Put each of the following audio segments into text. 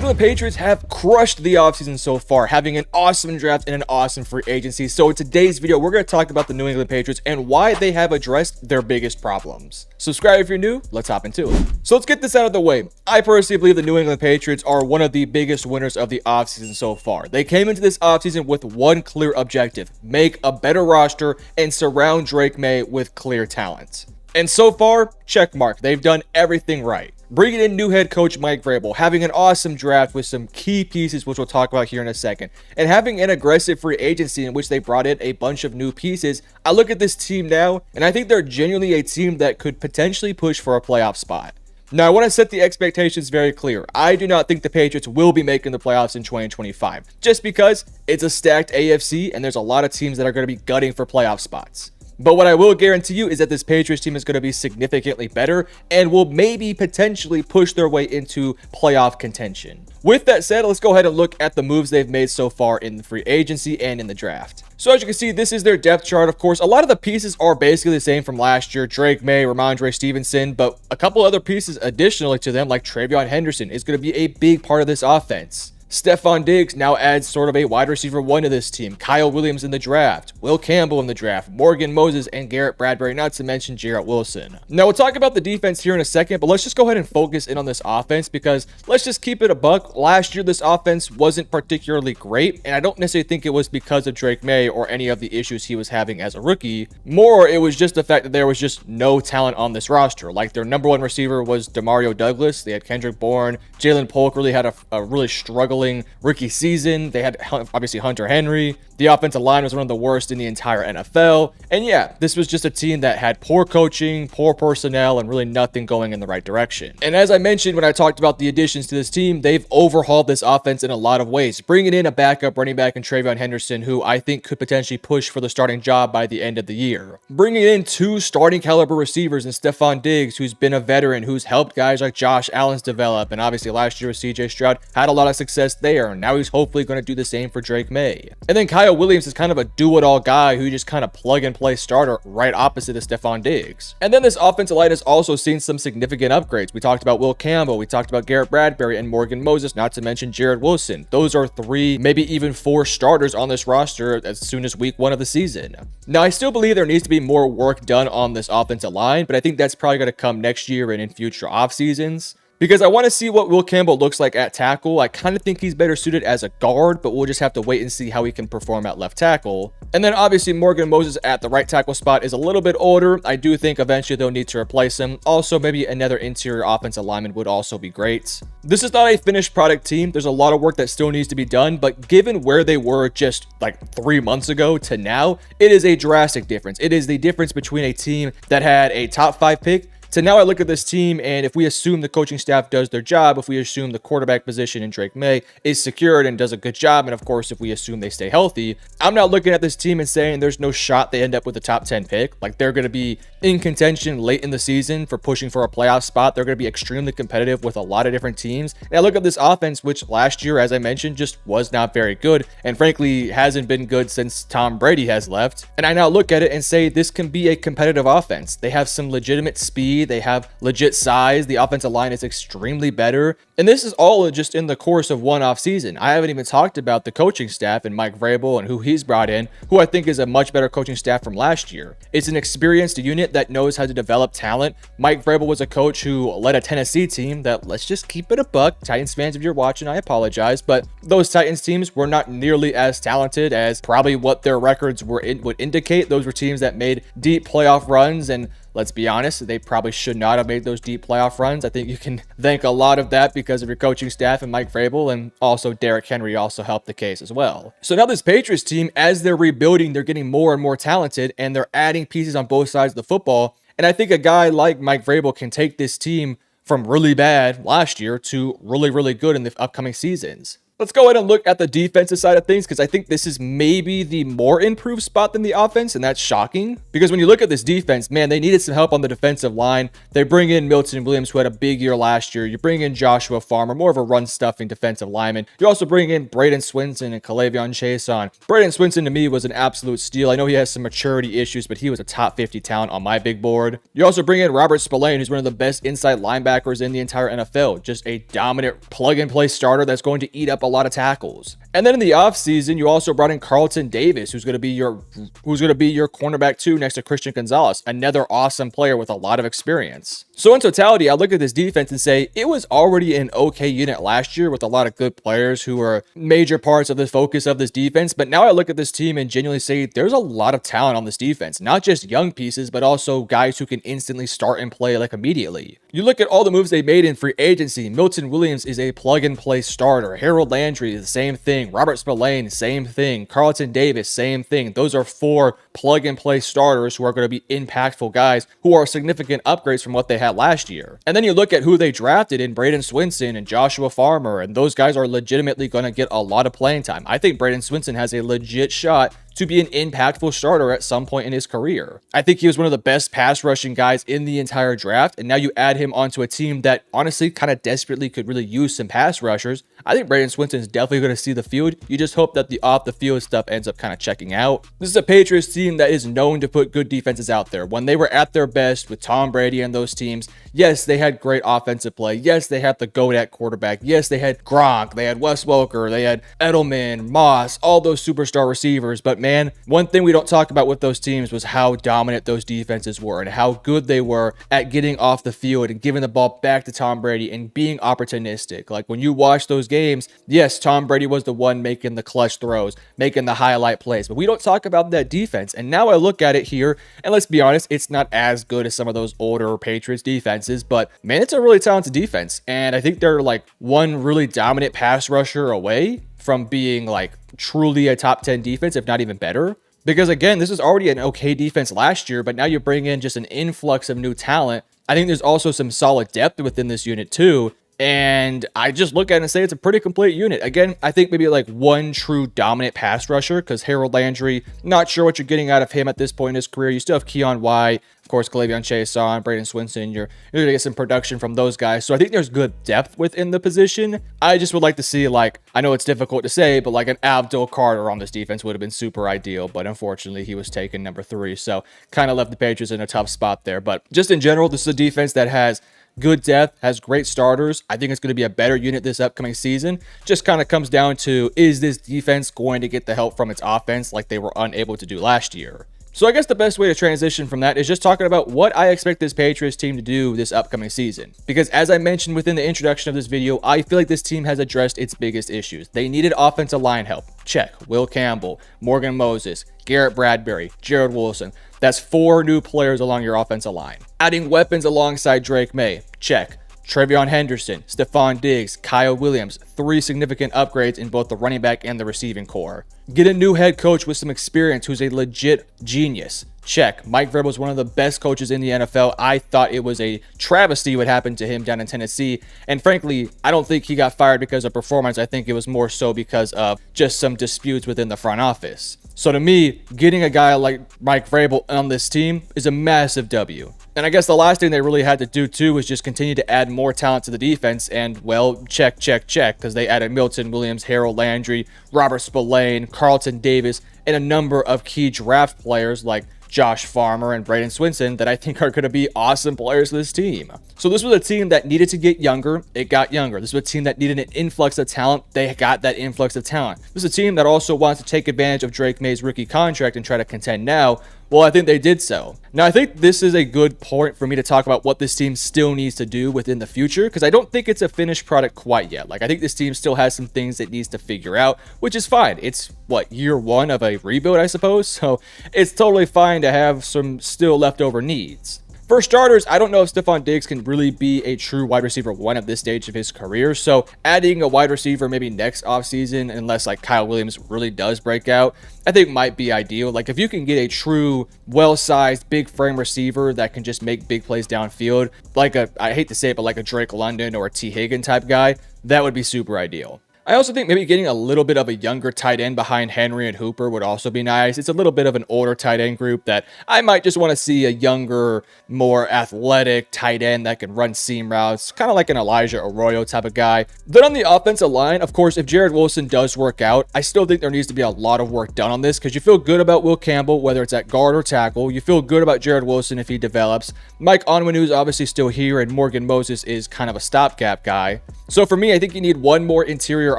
England Patriots have crushed the offseason so far, having an awesome draft and an awesome free agency. So in today's video, we're going to talk about the New England Patriots and why they have addressed their biggest problems. Subscribe if you're new. Let's hop into it. So let's get this out of the way. I personally believe the New England Patriots are one of the biggest winners of the offseason so far. They came into this offseason with one clear objective: make a better roster and surround Drake May with clear talent. And so far, check mark. They've done everything right. Bringing in new head coach Mike Vrabel, having an awesome draft with some key pieces, which we'll talk about here in a second, and having an aggressive free agency in which they brought in a bunch of new pieces. I look at this team now, and I think they're genuinely a team that could potentially push for a playoff spot. Now, I want to set the expectations very clear. I do not think the Patriots will be making the playoffs in 2025, just because it's a stacked AFC, and there's a lot of teams that are going to be gutting for playoff spots. But what I will guarantee you is that this Patriots team is going to be significantly better and will maybe potentially push their way into playoff contention. With that said, let's go ahead and look at the moves they've made so far in the free agency and in the draft. So as you can see, this is their depth chart. Of course, a lot of the pieces are basically the same from last year. Drake May, Ramondre Stevenson, but a couple other pieces additionally to them, like Travion Henderson, is going to be a big part of this offense. Stephon Diggs now adds sort of a wide receiver one to this team. Kyle Williams in the draft, Will Campbell in the draft, Morgan Moses, and Garrett Bradbury, not to mention Jarrett Wilson. Now, we'll talk about the defense here in a second, but let's just go ahead and focus in on this offense because let's just keep it a buck. Last year, this offense wasn't particularly great, and I don't necessarily think it was because of Drake May or any of the issues he was having as a rookie. More, it was just the fact that there was just no talent on this roster. Like, their number one receiver was Demario Douglas. They had Kendrick Bourne. Jalen Polk really had a really struggling rookie season. They had obviously Hunter Henry. The offensive line was one of the worst in the entire NFL. And yeah, this was just a team that had poor coaching, poor personnel, and really nothing going in the right direction. And as I mentioned when I talked about the additions to this team, they've overhauled this offense in a lot of ways, bringing in a backup running back in Travion Henderson, who I think could potentially push for the starting job by the end of the year. Bringing in two starting caliber receivers in Stephon Diggs, who's been a veteran, who's helped guys like Josh Allen's develop. And obviously last year with CJ Stroud had a lot of success there. And now he's hopefully going to do the same for Drake May. And then Kyle Williams is kind of a do-it-all guy who just kind of plug-and-play starter right opposite of Stephon Diggs. And then this offensive line has also seen some significant upgrades. We talked about Will Campbell, we talked about Garrett Bradbury and Morgan Moses, not to mention Jarrett Wilson. Those are three, maybe even four starters on this roster as soon as week one of the season. Now, I still believe there needs to be more work done on this offensive line, but I think that's probably going to come next year and in future off seasons, because I want to see what Will Campbell looks like at tackle. I kind of think he's better suited as a guard, but we'll just have to wait and see how he can perform at left tackle. And then obviously Morgan Moses at the right tackle spot is a little bit older. I do think eventually they'll need to replace him. Also, maybe another interior offensive lineman would also be great. This is not a finished product team. There's a lot of work that still needs to be done, but given where they were just like 3 months ago to now, it is a drastic difference. It is the difference between a team that had a top 5 pick to now I look at this team, and if we assume the coaching staff does their job, if we assume the quarterback position in Drake May is secured and does a good job, and of course, if we assume they stay healthy, I'm not looking at this team and saying there's no shot they end up with a top 10 pick. Like, they're going to be in contention late in the season for pushing for a playoff spot. They're going to be extremely competitive with a lot of different teams. And I look at this offense, which last year, as I mentioned, just was not very good, and frankly, hasn't been good since Tom Brady has left. And I now look at it and say this can be a competitive offense. They have some legitimate speed. They have legit size. The offensive line is extremely better. And this is all just in the course of one off season. I haven't even talked about the coaching staff and Mike Vrabel and who he's brought in, who I think is a much better coaching staff from last year. It's an experienced unit that knows how to develop talent. Mike Vrabel was a coach who led a Tennessee team that, let's just keep it a buck. Titans fans, if you're watching, I apologize, but those Titans teams were not nearly as talented as probably what their records would indicate. Those were teams that made deep playoff runs, and let's be honest, they probably should not have made those deep playoff runs. I think you can thank a lot of that because of your coaching staff and Mike Vrabel, and also Derrick Henry also helped the case as well. So now this Patriots team, as they're rebuilding, they're getting more and more talented, and they're adding pieces on both sides of the football. And I think a guy like Mike Vrabel can take this team from really bad last year to really, really good in the upcoming seasons. Let's go ahead and look at the defensive side of things, because I think this is maybe the more improved spot than the offense, and that's shocking. Because when you look at this defense, man, they needed some help on the defensive line. They bring in Milton Williams, who had a big year last year. You bring in Joshua Farmer, more of a run-stuffing defensive lineman. You also bring in Braden Swinson and Kalavion Chason. Braden Swinson, to me, was an absolute steal. I know he has some maturity issues, but he was a top 50 talent on my big board. You also bring in Robert Spillane, who's one of the best inside linebackers in the entire NFL. Just a dominant plug-and-play starter that's going to eat up a lot of tackles. And then in the offseason, you also brought in Carlton Davis, who's going to be your cornerback 2 next to Christian Gonzalez, another awesome player with a lot of experience. So in totality, I look at this defense and say it was already an okay unit last year with a lot of good players who were major parts of the focus of this defense. But now I look at this team and genuinely say there's a lot of talent on this defense, not just young pieces, but also guys who can instantly start and play like immediately. You look at all the moves they made in free agency. Milton Williams is a plug-and-play starter. Harold Landry, the same thing. Robert Spillane, same thing. Carlton Davis, same thing. Those are 4 plug-and-play starters who are going to be impactful guys who are significant upgrades from what they had last year. And then you look at who they drafted in Braden Swinson and Joshua Farmer, and those guys are legitimately going to get a lot of playing time. I think Braden Swinson has a legit shot to be an impactful starter at some point in his career. I think he was one of the best pass rushing guys in the entire draft, and now you add him onto a team that honestly kind of desperately could really use some pass rushers. I think Braden Swinson is definitely going to see the field. You just hope that the off the field stuff ends up kind of checking out. This is a Patriots team that is known to put good defenses out there. When they were at their best with Tom Brady and those teams, yes, they had great offensive play. Yes, they had the GOAT at quarterback. Yes, they had Gronk. They had Wes Welker. They had Edelman, Moss, all those superstar receivers. But man, one thing we don't talk about with those teams was how dominant those defenses were and how good they were at getting off the field and giving the ball back to Tom Brady and being opportunistic. Like when you watch those games, yes, Tom Brady was the one making the clutch throws, making the highlight plays, but we don't talk about that defense. And now I look at it here, and let's be honest, it's not as good as some of those older Patriots defenses, but man, it's a really talented defense. And I think they're like one really dominant pass rusher away from being like truly a top 10 defense, if not even better. Because again, this is already an okay defense last year, but now you bring in just an influx of new talent. I think there's also some solid depth within this unit too. And I just look at it and say it's a pretty complete unit. Again, I think maybe like one true dominant pass rusher, because Harold Landry, not sure what you're getting out of him at this point in his career. You still have Keon White, of course, Kalavion Chason, Braden Swinson. You're going to get some production from those guys. So I think there's good depth within the position. I just would like to see, like, I know it's difficult to say, but like an Abdul Carter on this defense would have been super ideal. But unfortunately, he was taken number 3. So kind of left the Patriots in a tough spot there. But just in general, this is a defense that has good depth, has great starters. I think it's going to be a better unit this upcoming season. Just kind of comes down to, is this defense going to get the help from its offense like they were unable to do last year? So I guess the best way to transition from that is just talking about what I expect this Patriots team to do this upcoming season. Because as I mentioned within the introduction of this video, I feel like this team has addressed its biggest issues. They needed offensive line help. Check. Will Campbell, Morgan Moses, Garrett Bradbury, Jared Wilson. That's 4 new players along your offensive line. Adding weapons alongside Drake May. Check. Trevion Henderson, Stephon Diggs, Kyle Williams, 3 significant upgrades in both the running back and the receiving core. Get a new head coach with some experience who's a legit genius. Check. Mike Vrabel is one of the best coaches in the NFL. I thought it was a travesty what happened to him down in Tennessee. And frankly, I don't think he got fired because of performance. I think it was more so because of just some disputes within the front office. So to me, getting a guy like Mike Vrabel on this team is a massive W. And I guess the last thing they really had to do too was just continue to add more talent to the defense. And well, check, because they added Milton Williams, Harold Landry, Robert Spillane, Carlton Davis, and a number of key draft players like Josh Farmer and Braden Swinson that I think are going to be awesome players for this team. So this was a team that needed to get younger. It got younger. This was a team that needed an influx of talent. They got that influx of talent. This is a team that also wants to take advantage of Drake May's rookie contract and try to contend now. Well, I think they did so. Now, I think this is a good point for me to talk about what this team still needs to do within the future, because I don't think it's a finished product quite yet. Like, I think this team still has some things it needs to figure out, which is fine. It's, what, year 1 of a rebuild, I suppose? So it's totally fine to have some still leftover needs. For starters, I don't know if Stephon Diggs can really be a true wide receiver 1 at this stage of his career. So adding a wide receiver maybe next offseason, unless like Kyle Williams really does break out, I think might be ideal. Like if you can get a true well-sized big frame receiver that can just make big plays downfield, like I hate to say it, but like a Drake London or a T. Higgins type guy, that would be super ideal. I also think maybe getting a little bit of a younger tight end behind Henry and Hooper would also be nice. It's a little bit of an older tight end group that I might just want to see a younger, more athletic tight end that can run seam routes, kind of like an Elijah Arroyo type of guy. Then on the offensive line, of course, if Jared Wilson does work out, I still think there needs to be a lot of work done on this because you feel good about Will Campbell, whether it's at guard or tackle. You feel good about Jared Wilson if he develops. Mike Onwenu is obviously still here, and Morgan Moses is kind of a stopgap guy. So for me, I think you need one more interior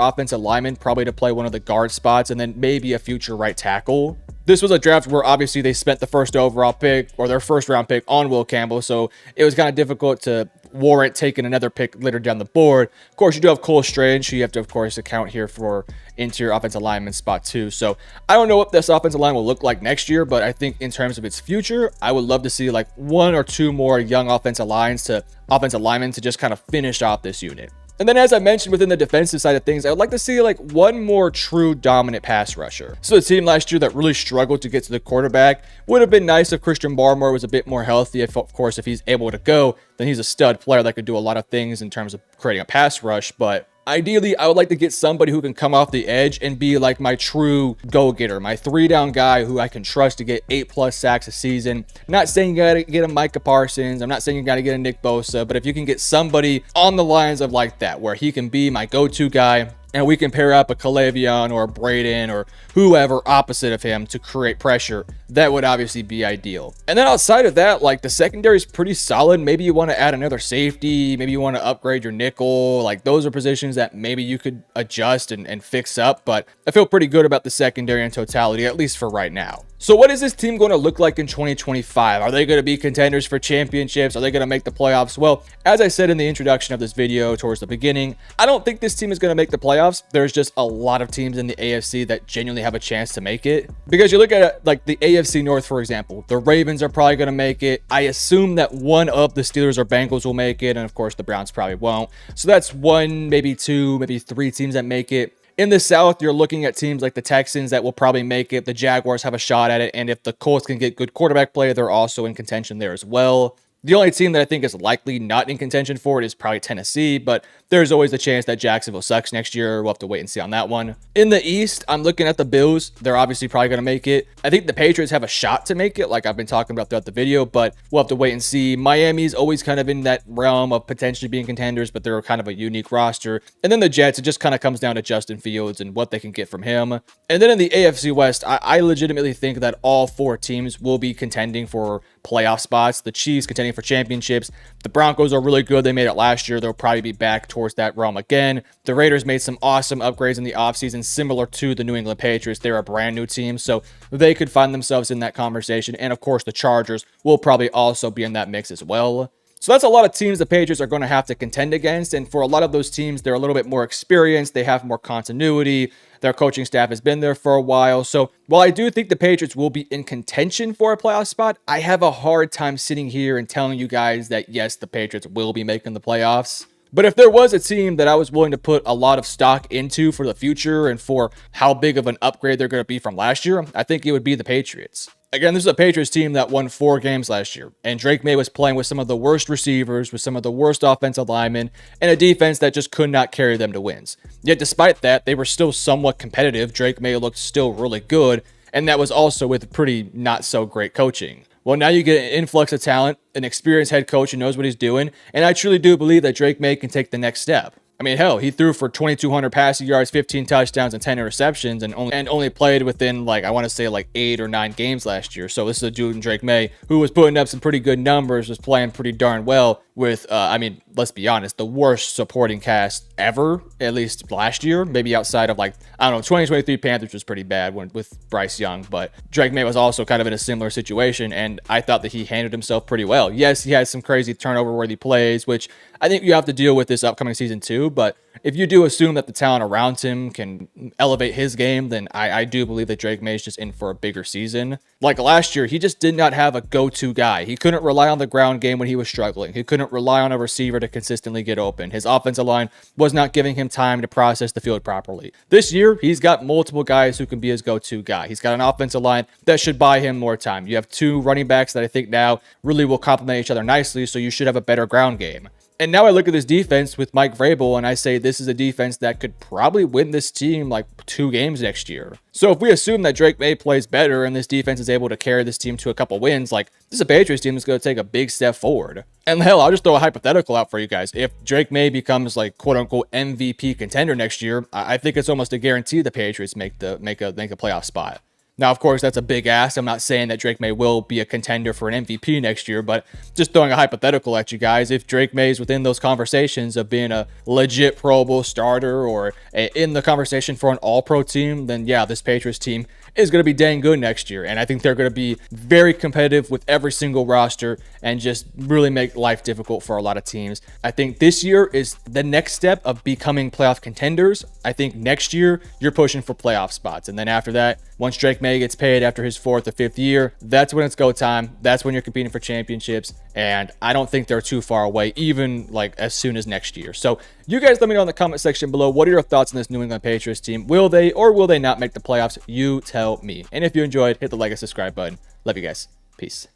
offensive lineman probably to play one of the guard spots, and then maybe a future right tackle. This was a draft where obviously they spent the first overall pick or their first round pick on Will Campbell, so it was kind of difficult to warrant taking another pick later down the board. Of course, you do have Cole Strange, so you have to, of course, account here for interior offensive lineman spot too. So I don't know what this offensive line will look like next year, but I think in terms of its future, I would love to see like one or two more young offensive linemen to just kind of finish off this unit. And then as I mentioned within the defensive side of things, I would like to see like one more true dominant pass rusher. So the team last year that really struggled to get to the quarterback would have been nice if Christian Barmore was a bit more healthy. Of course, if he's able to go, then he's a stud player that could do a lot of things in terms of creating a pass rush. But ideally, I would like to get somebody who can come off the edge and be like my true go-getter, my three-down guy who I can trust to get 8+ sacks a season. Not saying you got to get a Micah Parsons. I'm not saying you got to get a Nick Bosa, but if you can get somebody on the lines of like that, where he can be my go-to guy, and we can pair up a Calavion or a Braden or whoever opposite of him to create pressure, that would obviously be ideal. And then outside of that, like the secondary is pretty solid. Maybe you want to add another safety. Maybe you want to upgrade your nickel. Like those are positions that maybe you could adjust and fix up. But I feel pretty good about the secondary in totality, at least for right now. So what is this team going to look like in 2025? Are they going to be contenders for championships? Are they going to make the playoffs? Well, as I said in the introduction of this video towards the beginning, I don't think this team is going to make the playoffs. There's just a lot of teams in the AFC that genuinely have a chance to make it. Because you look at like the AFC North, for example, the Ravens are probably going to make it. I assume that one of the Steelers or Bengals will make it. And of course, the Browns probably won't. So that's one, maybe two, maybe three teams that make it. In the South, you're looking at teams like the Texans that will probably make it. The Jaguars have a shot at it. And if the Colts can get good quarterback play, they're also in contention there as well. The only team that I think is likely not in contention for it is probably Tennessee, but there's always the chance that Jacksonville sucks next year. We'll have to wait and see on that one. In the East, I'm looking at the Bills. They're obviously probably going to make it. I think the Patriots have a shot to make it, like I've been talking about throughout the video, but we'll have to wait and see. Miami's always kind of in that realm of potentially being contenders, but they're kind of a unique roster. And then the Jets, it just kind of comes down to Justin Fields and what they can get from him. And then in the AFC West, I legitimately think that all four teams will be contending for playoff spots. The Chiefs contending for championships. The Broncos are really good. They made it last year. They'll probably be back towards that realm again. The Raiders made some awesome upgrades in the offseason, similar to the New England Patriots. They're a brand new team, so they could find themselves in that conversation. And of course, the Chargers will probably also be in that mix as well. So that's a lot of teams the Patriots are going to have to contend against. And for a lot of those teams, they're a little bit more experienced. They have more continuity. Their coaching staff has been there for a while. So while I do think the Patriots will be in contention for a playoff spot, I have a hard time sitting here and telling you guys that, yes, the Patriots will be making the playoffs. But if there was a team that I was willing to put a lot of stock into for the future and for how big of an upgrade they're going to be from last year, I think it would be the Patriots. Again, this is a Patriots team that won 4 games last year, and Drake May was playing with some of the worst receivers, with some of the worst offensive linemen, and a defense that just could not carry them to wins. Yet despite that, they were still somewhat competitive. Drake May looked still really good, and that was also with pretty not so great coaching. Well, now you get an influx of talent, an experienced head coach who knows what he's doing, and I truly do believe that Drake May can take the next step. I mean, hell, he threw for 2,200 passing yards, 15 touchdowns, and 10 interceptions, and only played within, like, I want to say, like 8 or 9 games last year. So this is a dude in Drake May who was putting up some pretty good numbers, was playing pretty darn well with, I mean, let's be honest, the worst supporting cast ever, at least last year. Maybe outside of, like, I don't know, 2023 Panthers was pretty bad with Bryce Young, but Drake May was also kind of in a similar situation, and I thought that he handled himself pretty well. Yes, he has some crazy turnover-worthy plays, which I think you have to deal with this upcoming season too, but if you do assume that the talent around him can elevate his game, then I do believe that Drake May is just in for a bigger season. Like last year, he just did not have a go-to guy. He couldn't rely on the ground game when he was struggling. He couldn't rely on a receiver to consistently get open. His offensive line was not giving him time to process the field properly. This year, he's got multiple guys who can be his go-to guy. He's got an offensive line that should buy him more time. You have 2 running backs that I think now really will complement each other nicely, so you should have a better ground game. And now I look at this defense with Mike Vrabel and I say this is a defense that could probably win this team like 2 games next year. So if we assume that Drake May plays better and this defense is able to carry this team to a couple wins, like this is a Patriots team that's going to take a big step forward. And hell, I'll just throw a hypothetical out for you guys. If Drake May becomes like quote unquote MVP contender next year, I think it's almost a guarantee the Patriots make a playoff spot. Now, of course, that's a big ask. I'm not saying that Drake May will be a contender for an MVP next year, but just throwing a hypothetical at you guys. If Drake May is within those conversations of being a legit Pro Bowl starter or in the conversation for an all-pro team, then yeah, this Patriots team is going to be dang good next year. And I think they're going to be very competitive with every single roster and just really make life difficult for a lot of teams. I think this year is the next step of becoming playoff contenders. I think next year you're pushing for playoff spots. And then after that, once Drake May gets paid after his 4th or 5th year, that's when it's go time. That's when you're competing for championships. And I don't think they're too far away, even like as soon as next year. So you guys let me know in the comment section below. What are your thoughts on this New England Patriots team? Will they or will they not make the playoffs? You tell me. And if you enjoyed, hit the like and subscribe button. Love you guys. Peace.